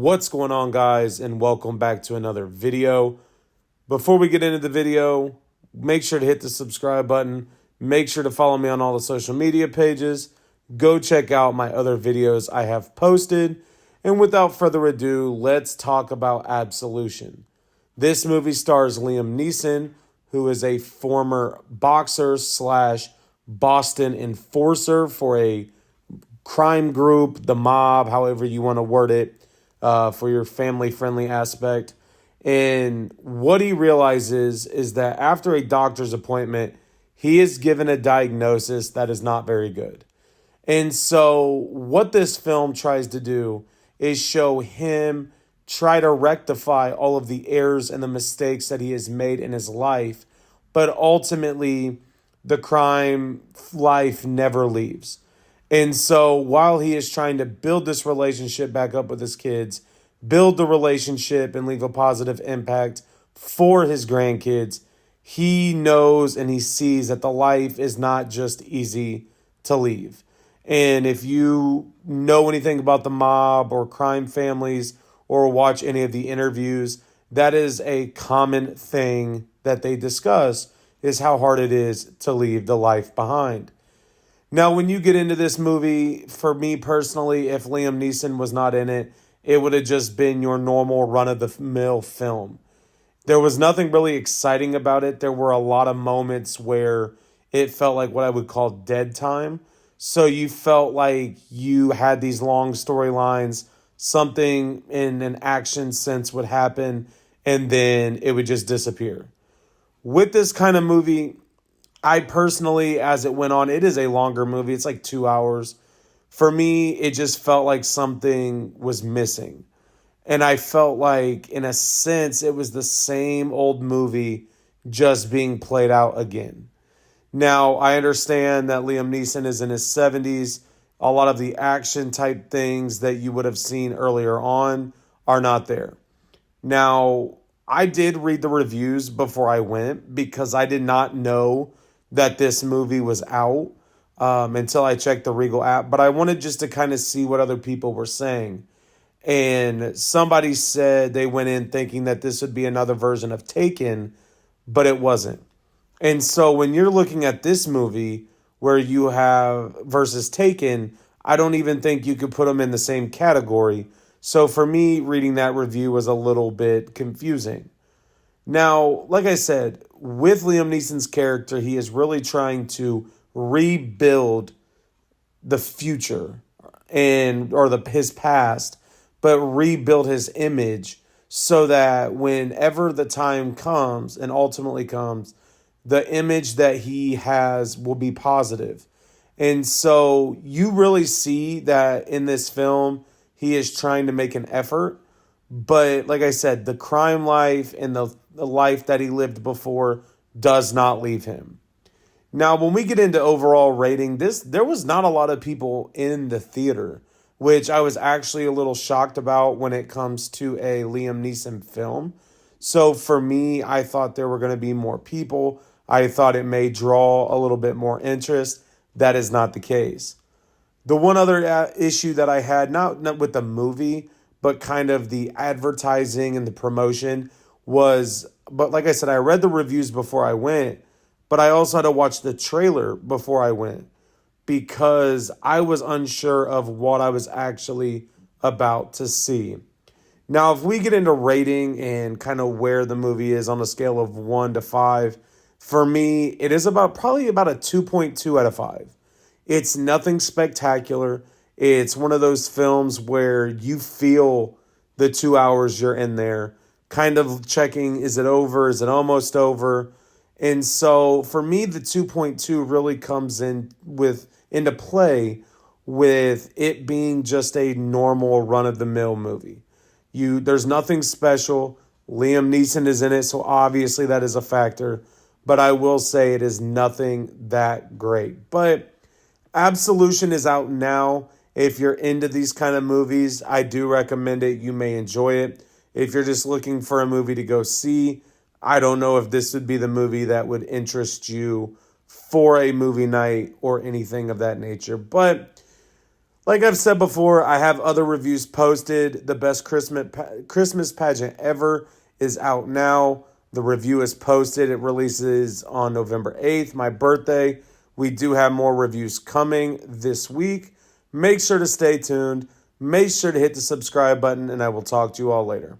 What's going on, guys, and welcome back to another video. Before we get into the video, make sure to hit the subscribe button. Make sure to follow me on all the social media pages. Go check out my other videos I have posted. And without further ado, let's talk about Absolution. This movie stars Liam Neeson, who is a former boxer slash Boston enforcer for a crime group, the mob, however you want to word it, for your family-friendly aspect. And what he realizes is that after a doctor's appointment, he is given a diagnosis that is not very good. And so what this film tries to do is show him try to rectify all of the errors and the mistakes that he has made in his life. But ultimately, the crime life never leaves. And so while he is trying to build this relationship back up with his kids, build the relationship and leave a positive impact for his grandkids, he knows and he sees that the life is not just easy to leave. And if you know anything about the mob or crime families or watch any of the interviews, that is a common thing that they discuss, is how hard it is to leave the life behind. Now, when you get into this movie, for me personally, if Liam Neeson was not in it, it would have just been your normal run-of-the-mill film. There was nothing really exciting about it. There were a lot of moments where it felt like what I would call dead time. So you felt like you had these long storylines, something in an action sense would happen, and then it would just disappear. With this kind of movie, I personally, as it went on, it is a longer movie. It's like 2 hours. For me, it just felt like something was missing. And I felt like, in a sense, it was the same old movie just being played out again. Now, I understand that Liam Neeson is in his 70s. A lot of the action type things that you would have seen earlier on are not there. Now, I did read the reviews before I went because I did not know that this movie was out until I checked the Regal app. But I wanted just to kind of see what other people were saying. And somebody said they went in thinking that this would be another version of Taken, but it wasn't. And so when you're looking at this movie where you have versus Taken, I don't even think you could put them in the same category. So for me, reading that review was a little bit confusing. Now, like I said, with Liam Neeson's character, he is really trying to rebuild the future his past, but rebuild his image so that whenever the time comes and ultimately comes, the image that he has will be positive. And so you really see that in this film, he is trying to make an effort. But like I said, the crime life and the life that he lived before does not leave him. Now, when we get into overall rating, there was not a lot of people in the theater, which I was actually a little shocked about when it comes to a Liam Neeson film. So for me, I thought there were going to be more people. I thought it may draw a little bit more interest. That is not the case. The one other issue that I had, not with the movie, but kind of the advertising and the promotion but like I said, I read the reviews before I went, but I also had to watch the trailer before I went because I was unsure of what I was actually about to see. Now, if we get into rating and kind of where the movie is on a scale of 1 to 5, for me, it is probably about a 2.2 out of 5. It's nothing spectacular. It's one of those films where you feel the 2 hours you're in there, kind of checking, is it over? Is it almost over? And so for me, the 2.2 really comes into play with it being just a normal run-of-the-mill movie. There's nothing special. Liam Neeson is in it, so obviously that is a factor. But I will say it is nothing that great. But Absolution is out now. If you're into these kind of movies, I do recommend it. You may enjoy it. If you're just looking for a movie to go see, I don't know if this would be the movie that would interest you for a movie night or anything of that nature. But Like I've said before, I have other reviews posted. The best Christmas pageant ever is out now. The review is posted. It releases on November 8th, my birthday. We do have more reviews coming this week. Make sure to stay tuned. Make sure to hit the subscribe button, and I will talk to you all later.